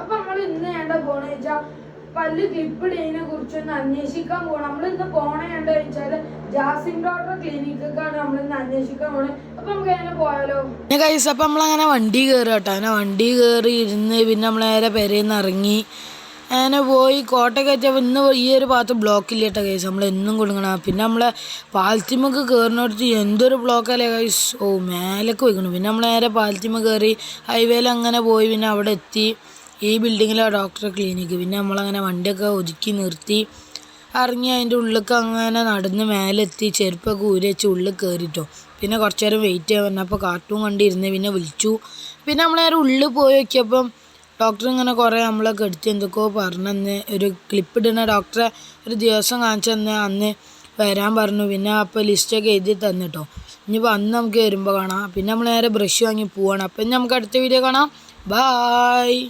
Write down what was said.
അപ്പൊ നമ്മൾ ഇന്ന് വേണ്ട പോണെന്ന് വെച്ചാൽ പല്ല് ക്ലിപ്പ് ഇടതിനെ കുറിച്ചൊന്ന് അന്വേഷിക്കാൻ പോകണം. നമ്മളിന്ന് പോണേണ്ട വെച്ചാല് ജാസിം ഡോക്ടർ ക്ലിനിക്കാണ് നമ്മളിന്ന് അന്വേഷിക്കാൻ പോണത്. അപ്പൊ നമുക്ക് അങ്ങനെ പോയാലോ? കൈസ് അപ്പം നമ്മളങ്ങനെ വണ്ടി കയറി കേട്ടോ. അങ്ങനെ വണ്ടി കയറി ഇരുന്ന് പിന്നെ നമ്മൾ നേരെ പെരേന്ന് ഇറങ്ങി അങ്ങനെ പോയി കോട്ടയൊക്കെ വെച്ചപ്പോൾ ഇന്ന് ഈ ഒരു ഭാഗത്ത് ബ്ലോക്കില്ല കേട്ടോ കൈസ്. നമ്മളെന്നും കൊടുക്കണം. പിന്നെ നമ്മളെ പാലത്തിമക്ക് കയറിനോടത്ത് എന്തൊരു ബ്ലോക്കല്ലേ കൈസ്. ഓ മേലേക്ക് പോയിക്കണം. പിന്നെ നമ്മൾ നേരെ പാലത്തിമ കയറി ഹൈവേയിൽ അങ്ങനെ പോയി പിന്നെ അവിടെ എത്തി. ഈ ബിൽഡിങ്ങിലെ ഡോക്ടറെ ക്ലിനിക്ക്. പിന്നെ നമ്മളങ്ങനെ വണ്ടിയൊക്കെ ഒതുക്കി നിർത്തി ഇറങ്ങി അതിൻ്റെ ഉള്ളിലേക്ക് അങ്ങനെ നടന്ന് മേലെത്തി ചെരുപ്പൊക്കെ ഊരി വെച്ച് ഉള്ളിൽ കയറിയിട്ടോ. പിന്നെ കുറച്ച് നേരം വെയിറ്റ് ചെയ്യാൻ പറഞ്ഞപ്പോൾ കാർട്ടൂൺ കണ്ടിരുന്ന് പിന്നെ വിളിച്ചു. പിന്നെ നമ്മൾ നേരെ ഉള്ളിൽ പോയി നോക്കിയപ്പം ഡോക്ടർ ഇങ്ങനെ കുറേ നമ്മളൊക്കെ എടുത്ത് എന്തൊക്കെയോ പറഞ്ഞന്ന് ഒരു ക്ലിപ്പ് ഇടുന്ന ഡോക്ടറെ ഒരു ദിവസം കാണിച്ചു തന്നെ അന്ന് വരാൻ പറഞ്ഞു. പിന്നെ അപ്പോൾ ലിസ്റ്റൊക്കെ എഴുതി തന്നിട്ടോ. ഇനിയിപ്പോൾ അന്ന് നമുക്ക് വരുമ്പോൾ കാണാം. പിന്നെ നമ്മൾ നേരെ ബ്രഷ് വാങ്ങി പോവാണ്. അപ്പം നമുക്ക് അടുത്ത വീഡിയോ കാണാം. ബായ്.